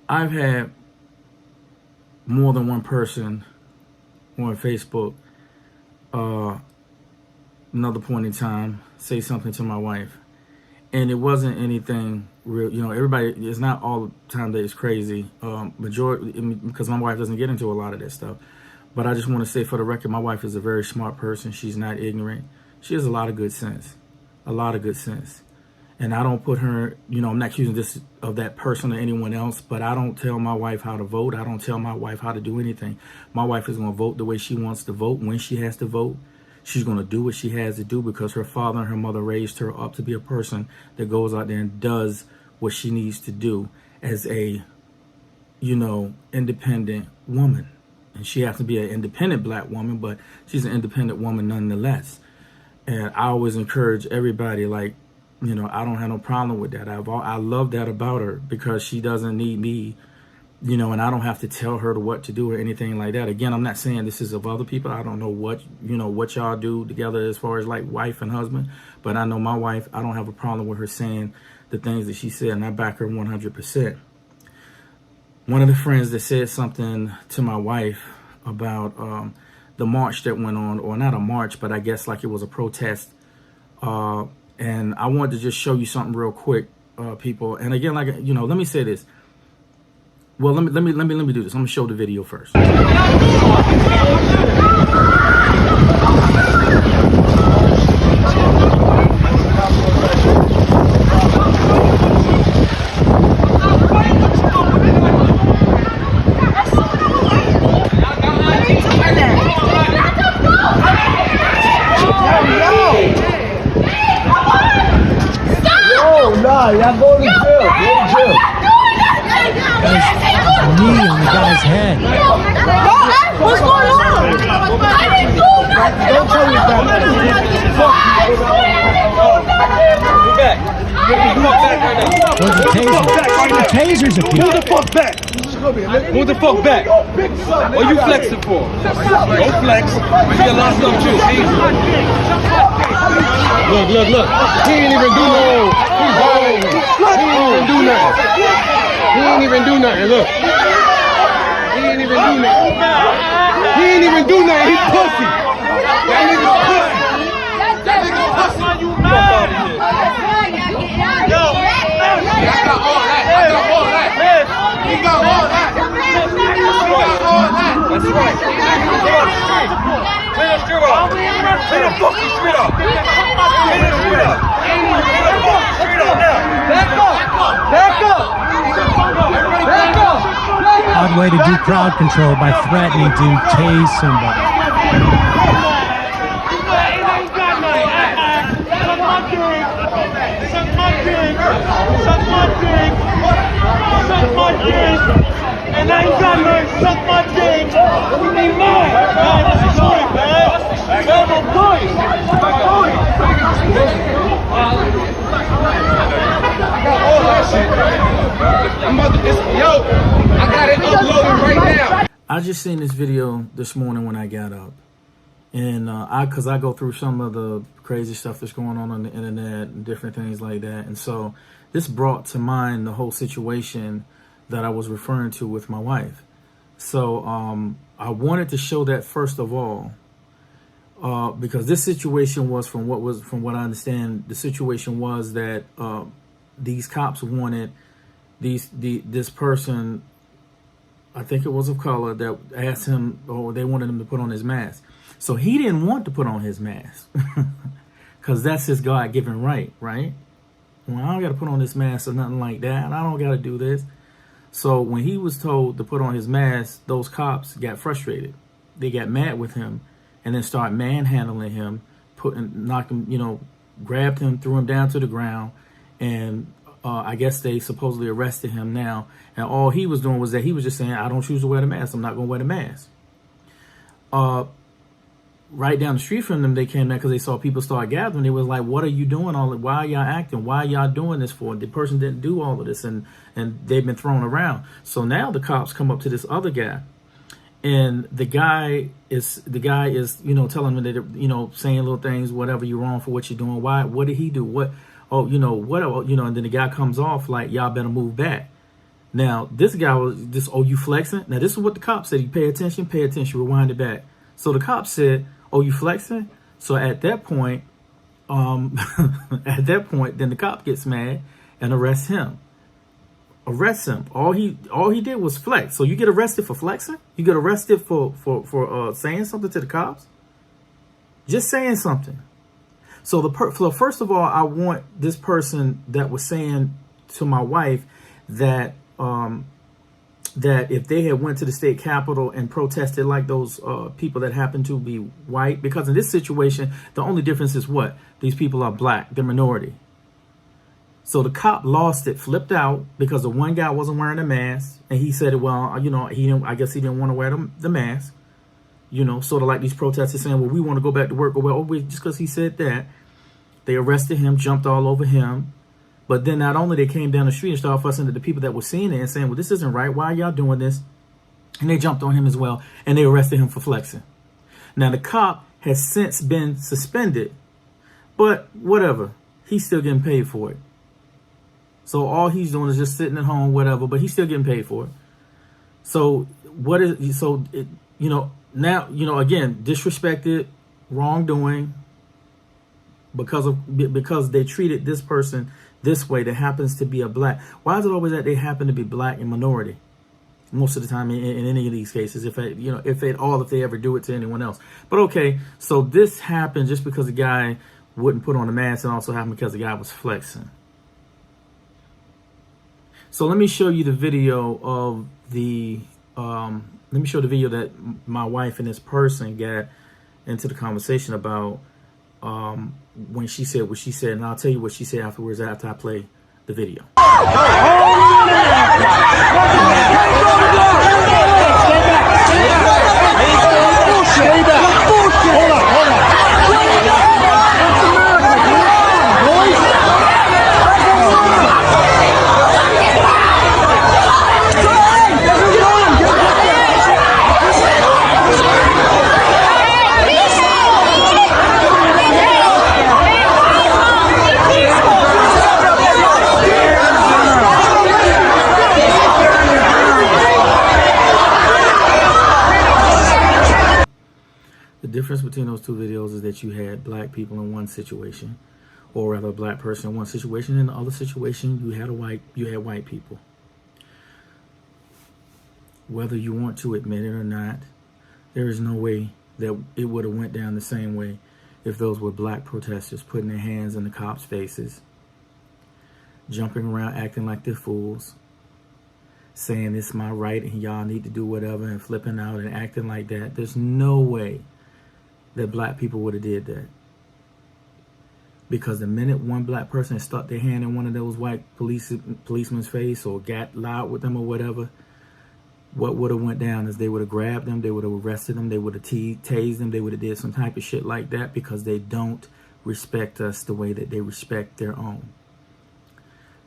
I've had more than one person on Facebook, another point in time, say something to my wife. And it wasn't anything real. You know, everybody, it's not all the time that it's crazy. Majority, because my wife doesn't get into a lot of that stuff. But I just want to say for the record, my wife is a very smart person. She's not ignorant. She has a lot of good sense. A lot of good sense. And I don't put her, you know, I'm not accusing this of that person or anyone else, but I don't tell my wife how to vote. I don't tell my wife how to do anything. My wife is going to vote the way she wants to vote, when she has to vote. She's going to do what she has to do because her father and her mother raised her up to be a person that goes out there and does what she needs to do as a, you know, independent woman. And she has to be an independent black woman, but she's an independent woman nonetheless. And I always encourage everybody, like, you know, I don't have no problem with that. I love that about her because she doesn't need me, you know, and I don't have to tell her what to do or anything like that. Again, I'm not saying this is of other people. I don't know what, you know, what y'all do together as far as like wife and husband. But I know my wife, I don't have a problem with her saying the things that she said, and I back her 100%. One of the friends that said something to my wife about the march that went on, or not a march, but I guess like it was a protest. And I wanted to just show you something real quick, people. And again, like, you know, let me say this. Well, let me do this. I'm gonna show the video first. Nah, y'all go to jail. Go to jail. There's knee on the guy's head. What's going on? I didn't do nothing. Don't tell me about that. Where's the taser? The taser's a Move the fuck back. Move the fuck back. What you flexing for? Don't flex. You lost up too. Look. He ain't even do nothing. He's home. He ain't even do nothing. Look. He ain't even do nothing. He ain't even do nothing. He pussy. That nigga pussy. That nigga pussy. Fuck out of here. Yo. I got all that. He got all that. That's right. Clean the street up. Clean the fucking street up. Clean the street up. Back up. odd way to do crowd control by threatening to tase somebody. And I ain't got no suck my dick. You need mine. That's the story, man. That's my boy. I got it uploaded right now. I just seen this video this morning when I got up, and because I go through some of the crazy stuff that's going on the internet and different things like that, and so this brought to mind the whole situation that I was referring to with my wife. So I wanted to show that first of all, because this situation was from what I understand, the situation was that these cops wanted this person, I think it was of color, that asked him, or they wanted him to put on his mask. So he didn't want to put on his mask because that's his God-given right? Well, I don't got to put on this mask or nothing like that, and I don't got to do this. So when he was told to put on his mask, those cops got frustrated. They got mad with him and then started manhandling him, knocked him, grabbed him, threw him down to the ground, and I guess they supposedly arrested him now. And all he was doing was that he was just saying, I don't choose to wear the mask. I'm not going to wear the mask. Right down the street from them, they came back because they saw people start gathering. They was like, what are you doing? Why are y'all acting? Why are y'all doing this for? The person didn't do all of this, and they've been thrown around. So now the cops come up to this other guy, and the guy is telling them that, saying little things, whatever, you're wrong for what you're doing. Why? What did he do? What? And then the guy comes off like, y'all better move back. Now, this guy was just, oh, you flexing? Now, this is what the cop said. You pay attention, rewind it back. So the cop said, oh, you flexing? So at that point, then the cop gets mad and arrests him. All he did was flex. So you get arrested for flexing? You get arrested for saying something to the cops? Just saying something. So so first of all, I want this person that was saying to my wife that that if they had went to the state capitol and protested like those people that happen to be white, because in this situation, the only difference is what? These people are black, they're minority. So the cop lost it, flipped out because the one guy wasn't wearing a mask. And he said, well, you know, I guess he didn't want to wear the mask. You know, sort of like these protesters saying, well, we want to go back to work. Well, wait, just because he said that, they arrested him, jumped all over him. But then not only they came down the street and started fussing at the people that were seeing it and saying, well, this isn't right. Why are y'all doing this? And they jumped on him as well. And they arrested him for flexing. Now, the cop has since been suspended. But whatever, he's still getting paid for it. So all he's doing is just sitting at home, whatever, but he's still getting paid for it. So you know, now, you know, again, disrespected, wrongdoing because they treated this person this way that happens to be a black. Why is it always that they happen to be black and minority? Most of the time in any of these cases, if they ever do it to anyone else. But okay, so this happened just because the guy wouldn't put on a mask, and also happened because the guy was flexing. So let me show you the video of let me show the video that my wife and this person got into the conversation about when she said what she said, and I'll tell you what she said afterwards after I play the video. The difference between those two videos is that you had black people in one situation, or rather a black person in one situation. In the other situation, you had white people. Whether you want to admit it or not, there is no way that it would have went down the same way if those were black protesters putting their hands in the cops' faces, jumping around acting like they're fools, saying it's my right and y'all need to do whatever, and flipping out and acting like that. There's no way that black people would have did that. Because the minute one black person stuck their hand in one of those white policemen's face or got loud with them or whatever, what would have went down is they would have grabbed them, they would have arrested them, they would have tased them, they would have did some type of shit like that, because they don't respect us the way that they respect their own.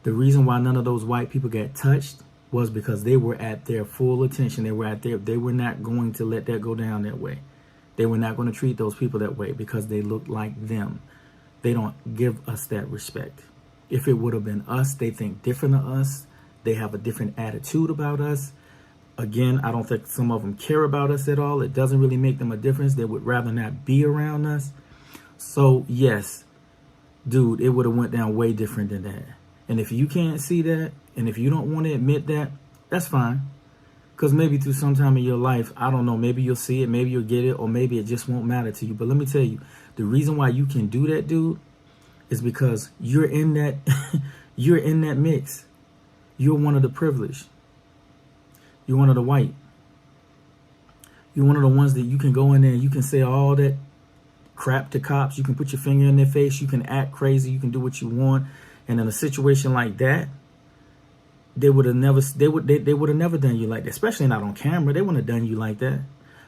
The reason why none of those white people got touched was because they were at their full attention. They were not going to let that go down that way. They were not going to treat those people that way because they look like them. They don't give us that respect. If it would have been us, they think different of us. They have a different attitude about us. Again, I don't think some of them care about us at all. It doesn't really make them a difference. They would rather not be around us. So yes, dude, it would have went down way different than that. And if you can't see that, and if you don't want to admit that, that's fine. Because maybe through some time in your life, I don't know, maybe you'll see it, maybe you'll get it, or maybe it just won't matter to you. But let me tell you, the reason why you can do that, dude, is because you're in that you're in that mix. You're one of the privileged. You're one of the white. You're one of the ones that you can go in there and you can say all that crap to cops. You can put your finger in their face. You can act crazy. You can do what you want. And in a situation like that, they would have never done you like that, especially not on camera. They wouldn't have done you like that.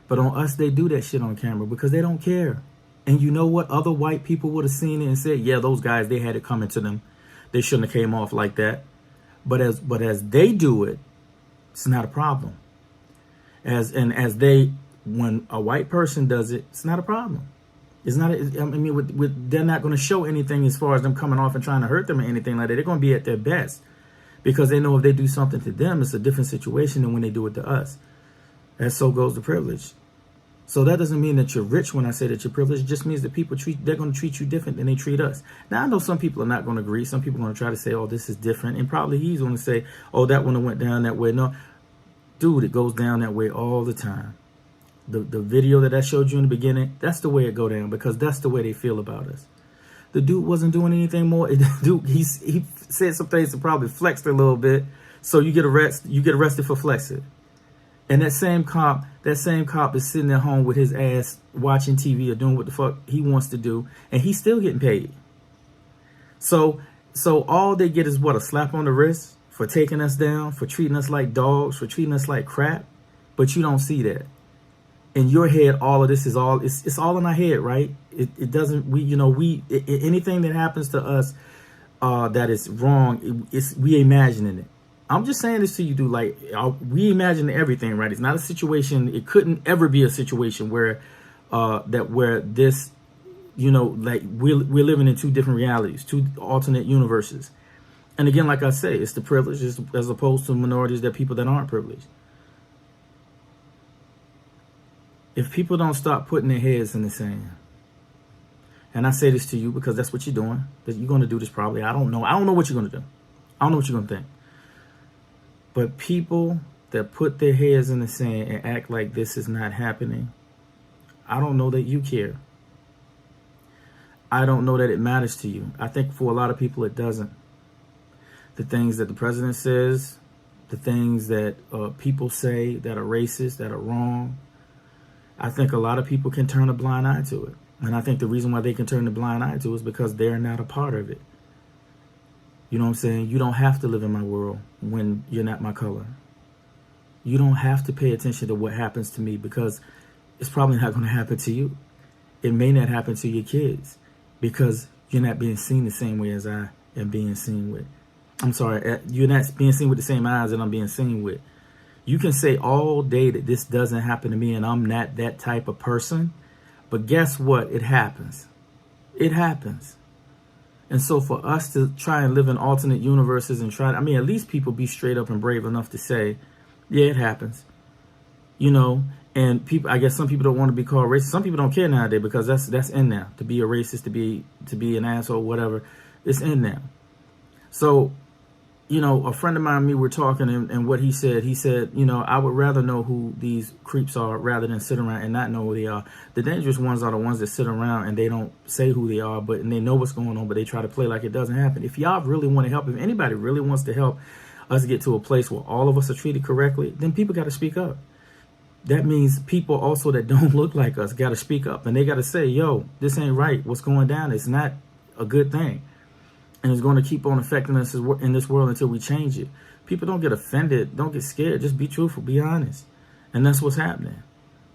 But on us, they do that shit on camera because they don't care. And you know what? Other white people would have seen it and said, yeah, those guys, they had it coming to them. They shouldn't have came off like that. But as they do it, it's not a problem. When a white person does it, it's not a problem. It's not. They're not going to show anything as far as them coming off and trying to hurt them or anything like that. They're going to be at their best. because they know if they do something to them, it's a different situation than when they do it to us. And so goes the privilege. So that doesn't mean that you're rich when I say that you're privileged. It just means that they're going to treat you different than they treat us. Now, I know some people are not going to agree. Some people are going to try to say, oh, this is different. And probably he's going to say, oh, that one went down that way. No, dude, it goes down that way all the time. The video that I showed you in the beginning, that's the way it go down, because that's the way they feel about us. The dude wasn't doing anything more. Dude, he said some things that probably flexed a little bit. So you get arrested for flexing. And that same cop is sitting at home with his ass watching TV or doing what the fuck he wants to do, and he's still getting paid. So all they get is what, a slap on the wrist for taking us down, for treating us like dogs, for treating us like crap. But you don't see that. In your head, all of this is it's all in our head, right? It doesn't, anything that happens to us that is wrong, we imagining it. I'm just saying this to you, dude. Like, we imagine everything, right? It's not a situation. It couldn't ever be a situation where this, like we're living in two different realities, two alternate universes. And again, like I say, it's the privileged as opposed to minorities, that people that aren't privileged. If people don't stop putting their heads in the sand, and I say this to you because that's what you're doing, that you're going to do this probably. I don't know what you're going to do. I don't know what you're going to think. But people that put their heads in the sand and act like this is not happening, I don't know that you care. I don't know that it matters to you. I think for a lot of people it doesn't. The things that the president says, the things that people say that are racist, that are wrong, I think a lot of people can turn a blind eye to it. And I think the reason why they can turn the blind eye to it is because they're not a part of it. You know what I'm saying? You don't have to live in my world when you're not my color. You don't have to pay attention to what happens to me, because it's probably not going to happen to you. It may not happen to your kids because you're not being seen the same way as I am being seen with. I'm sorry, you're not being seen with the same eyes that I'm being seen with. You can say all day that this doesn't happen to me and I'm not that type of person. But guess what? It happens. It happens. And so for us to try and live in alternate universes and at least people be straight up and brave enough to say, yeah, it happens. And people, I guess some people don't want to be called racist. Some people don't care nowadays because that's in now. To be a racist, to be an asshole, whatever, it's in now. So, a friend of mine and me were talking, and what he said, I would rather know who these creeps are rather than sit around and not know who they are. The dangerous ones are the ones that sit around and they don't say who they are, and they know what's going on, but they try to play like it doesn't happen. If y'all really want to help, if anybody really wants to help us get to a place where all of us are treated correctly, then people got to speak up. That means people also that don't look like us got to speak up, and they got to say, yo, this ain't right. What's going down? It's not a good thing. And it's going to keep on affecting us in this world until we change it. People don't get offended. Don't get scared. Just be truthful. Be honest. And that's what's happening.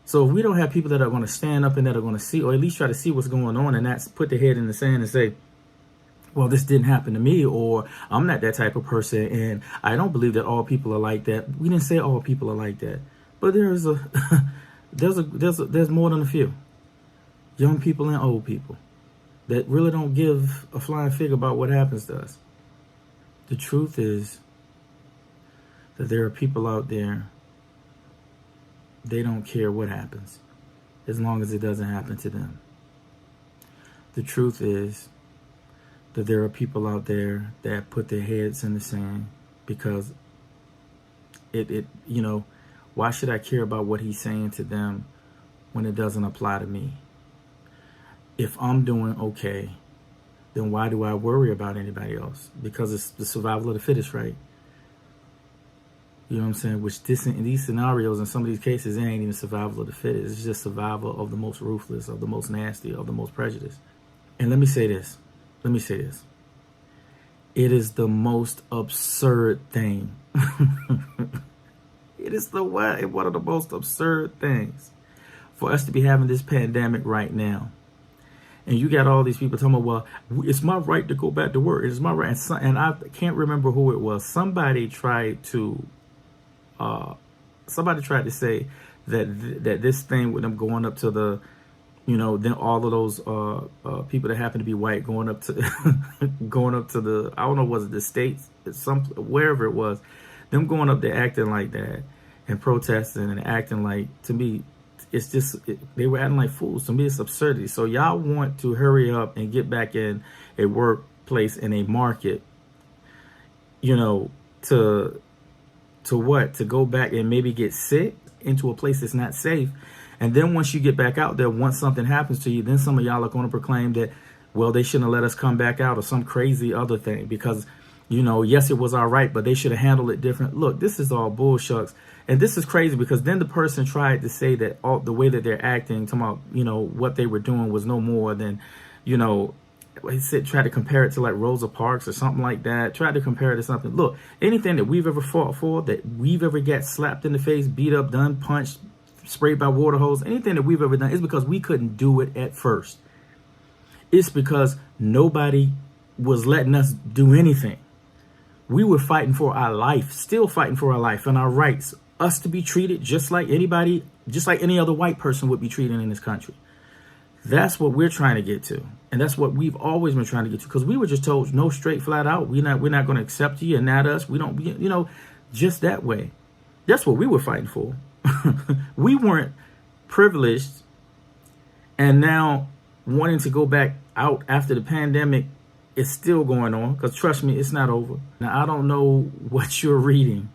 So if we don't have people that are going to stand up and that are going to see, or at least try to see what's going on, and that's put their head in the sand and say, well, this didn't happen to me, or I'm not that type of person, and I don't believe that all people are like that. We didn't say all people are like that. But there's more than a few. Young people and old people that really don't give a flying fig about what happens to us. The truth is that there are people out there, they don't care what happens as long as it doesn't happen to them. The truth is that there are people out there that put their heads in the sand because why should I care about what he's saying to them when it doesn't apply to me? If I'm doing okay, then why do I worry about anybody else? Because it's the survival of the fittest, right? You know what I'm saying? Which in these scenarios, in some of these cases, it ain't even survival of the fittest. It's just survival of the most ruthless, of the most nasty, of the most prejudiced. And let me say this. It is the most absurd thing. It is one of the most absurd things for us to be having this pandemic right now. And you got all these people talking about, well, it's my right to go back to work. It's my right. And I can't remember who it was. Somebody tried to say that this thing with them going up to the You know, then all of those people that happen to be white going up to going up to the, I don't know, was it the states, wherever it was, them going up there acting like that and protesting and acting like, to me, it's just, they were acting like fools. To me, it's absurdity. So y'all want to hurry up and get back in a workplace, in a market, you know, to what? To go back and maybe get sick into a place that's not safe. And then once you get back out there, once something happens to you, then some of y'all are going to proclaim that, well, they shouldn't have let us come back out, or some crazy other thing, because, you know, yes, it was all right, but they should have handled it different. Look, this is all bullshucks. And this is crazy, because then the person tried to say that all the way that they're acting, talking about, you know, what they were doing was no more than, you know, he said, try to compare it to like Rosa Parks or something like that. Try to compare it to something. Look, anything that we've ever fought for, that we've ever got slapped in the face, beat up, done, punched, sprayed by water hose, anything that we've ever done is because we couldn't do it at first. It's because nobody was letting us do anything. We were fighting for our life, still fighting for our life and our rights, us to be treated just like anybody, just like any other white person would be treated in this country. That's what we're trying to get to. And that's what we've always been trying to get to, because we were just told, no, straight flat out, we're not going to accept you, and not us. We don't, you know, just that way. That's what we were fighting for. We weren't privileged, and now wanting to go back out after the pandemic is still going on, because trust me, it's not over. Now, I don't know what you're reading.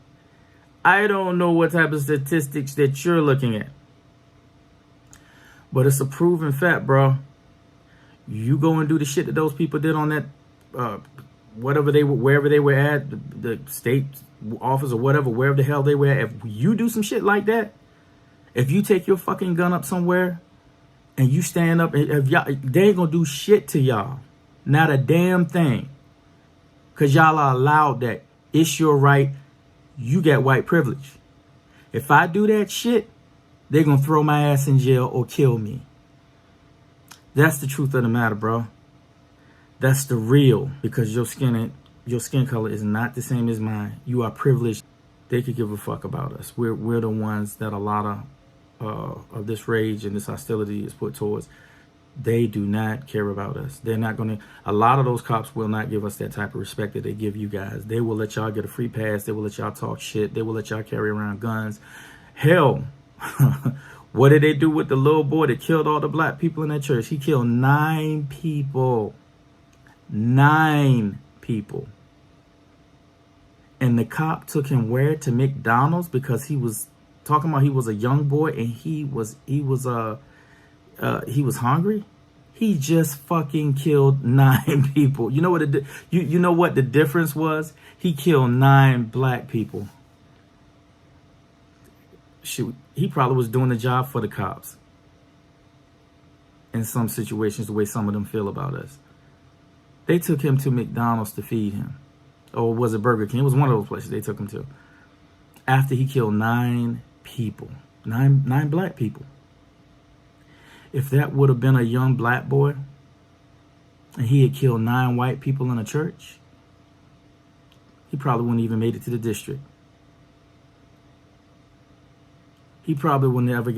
I don't know what type of statistics that you're looking at, but it's a proven fact, bro. You go and do the shit that those people did on that, whatever they were, wherever they were at, the state office or whatever, wherever the hell they were at. If you do some shit like that, if you take your fucking gun up somewhere and you stand up, if y'all, they ain't gonna do shit to y'all. Not a damn thing. Because y'all are allowed that. It's your right. You got white privilege. If I do that shit, they're gonna throw my ass in jail or kill me. That's the truth of the matter, bro. That's the real, because your skin color is not the same as mine. You are privileged. They could give a fuck about us. We're the ones that a lot of this rage and this hostility is put towards. They do not care about us. They're not going to, a lot of those cops will not give us that type of respect that they give you guys. They will let y'all get a free pass. They will let y'all talk shit. They will let y'all carry around guns. Hell, what did they do with the little boy that killed all the black people in that church? He killed 9 people. 9 people. And the cop took him where? To McDonald's, because he was talking about he was a young boy and he was hungry. He just fucking killed 9 people. You know what you know what the difference was? He killed 9 black people. Shoot, he probably was doing the job for the cops. In some situations, the way some of them feel about us. They took him to McDonald's to feed him. Or was it Burger King? It was one of those places they took him to. After he killed 9 people. 9 black people. If that would have been a young black boy and he had killed 9 white people in a church, he probably wouldn't even made it to the district. He probably wouldn't ever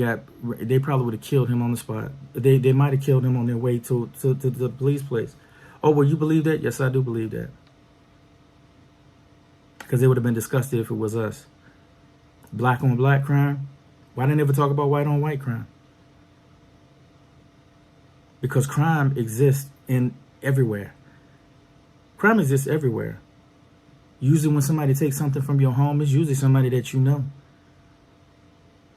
they probably would have killed him on the spot. They might have killed him on their way to the police place. Oh, well, you believe that? Yes, I do believe that. Because they would have been disgusted if it was us. Black on black crime. Why didn't they ever talk about white on white crime? Because crime exists everywhere. Crime exists everywhere. Usually when somebody takes something from your home, it's usually somebody that you know.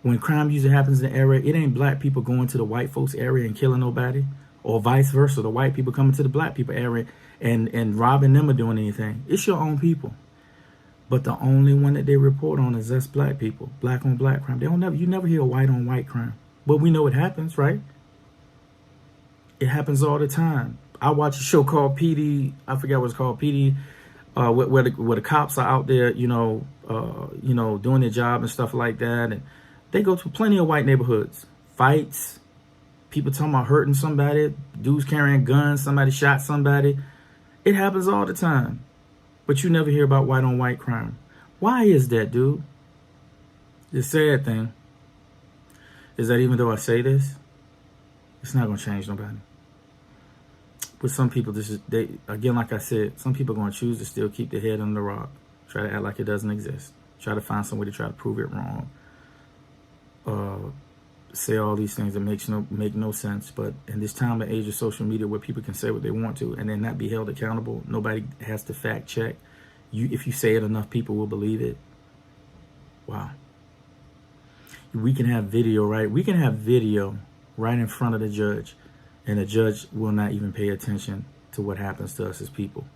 When crime usually happens in the area, it ain't black people going to the white folks area and killing nobody, or vice versa, the white people coming to the black people area and robbing them or doing anything. It's your own people. But the only one that they report on is us black people, black on black crime. You never hear white on white crime. But we know it happens, right? It happens all the time. I watch a show called PD. I forget what it's called, PD, where the cops are out there, doing their job and stuff like that. And they go to plenty of white neighborhoods, fights, people talking about hurting somebody, dudes carrying guns, somebody shot somebody. It happens all the time. But you never hear about white on white crime. Why is that, dude? The sad thing is that even though I say this, It's not going to change nobody. But some people, again, like I said, some people are going to choose to still keep their head on the rock, try to act like it doesn't exist, try to find some way to try to prove it wrong, say all these things that make no sense. But in this time and age of social media, where people can say what they want to and then not be held accountable, nobody has to fact check. If you say it enough, people will believe it. Wow. We can have video, right? We can have video right in front of the judge, and the judge will not even pay attention to what happens to us as people.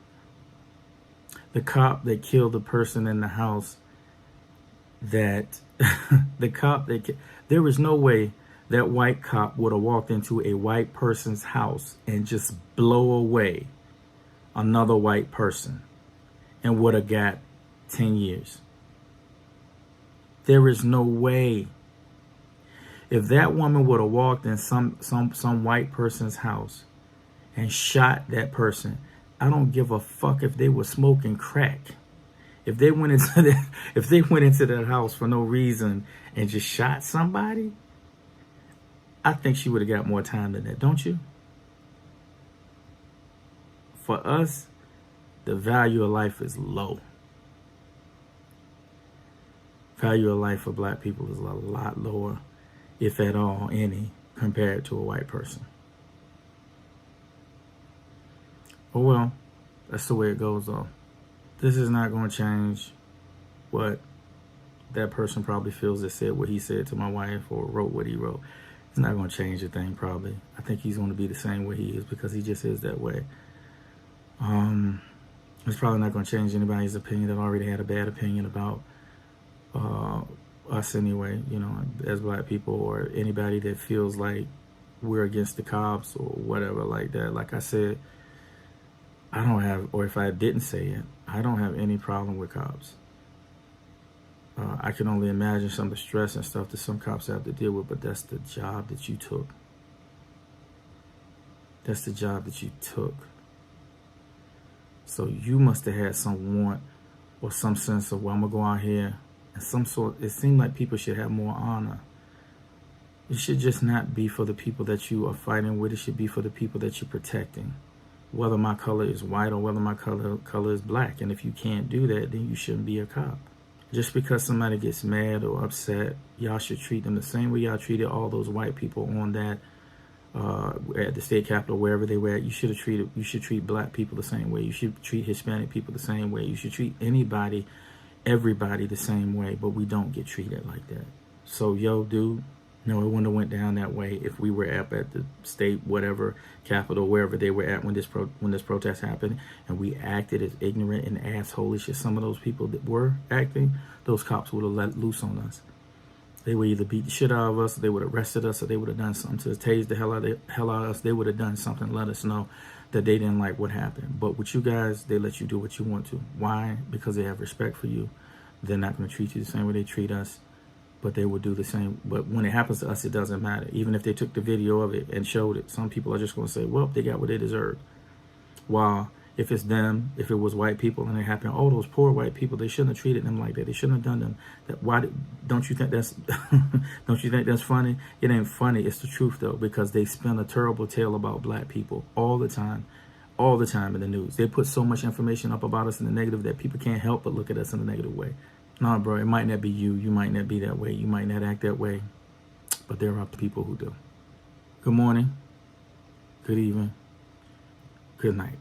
The cop that killed the person in the house, there was no way that white cop would have walked into a white person's house and just blow away another white person and would have got 10 years. There is no way. If that woman would have walked in some white person's house and shot that person, I don't give a fuck if they were smoking crack. If they went into that house for no reason and just shot somebody, I think she would have got more time than that, don't you? For us, the value of life is low. Value of life for black people is a lot lower, if at all any, compared to a white person. Oh well, that's the way it goes though. This is not going to change what that person probably feels that said what he said to my wife or wrote what he wrote. It's not going to change a thing probably. I think he's going to be the same way he is because he just is that way. It's probably not going to change anybody's opinion that already had a bad opinion about us anyway, you know, as black people, or anybody that feels like we're against the cops or whatever like that. Like I said, I don't have, or if I didn't say it, I don't have any problem with cops. I can only imagine some of the stress and stuff that some cops have to deal with, but that's the job that you took. That's the job that you took. So you must have had some want or some sense of, well, I'm going to go out here and some sort. It seemed like people should have more honor. It should just not be for the people that you are fighting with. It should be for the people that you're protecting. Whether my color is white or whether my color is black. And if you can't do that, then you shouldn't be a cop. Just because somebody gets mad or upset, y'all should treat them the same way y'all treated all those white people on that at the state capitol, wherever they were at. You should treat black people the same way. You should treat Hispanic people the same way. You should treat anybody, everybody the same way. But we don't get treated like that. So, yo, dude, no, it wouldn't have went down that way if we were up at the state, whatever, capitol, wherever they were at when this protest happened, and we acted as ignorant and assholish as some of those people that were acting. Those cops would have let loose on us. They would either beat the shit out of us, or they would have arrested us, or they would have done something to tase the hell out of us. They would have done something to let us know that they didn't like what happened. But with you guys, they let you do what you want to. Why? Because they have respect for you. They're not going to treat you the same way they treat us. But they would do the same. But when it happens to us, it doesn't matter. Even if they took the video of it and showed it, some people are just going to say, well, they got what they deserve. While if it's them, if it was white people and it happened, oh, those poor white people, they shouldn't have treated them like that. They shouldn't have done them. Don't you think that's don't you think that's funny? It ain't funny. It's the truth, though, because they spin a terrible tale about black people all the time in the news. They put so much information up about us in the negative that people can't help but look at us in a negative way. No, bro, it might not be you. You might not be that way. You might not act that way. But there are people who do. Good morning. Good evening. Good night.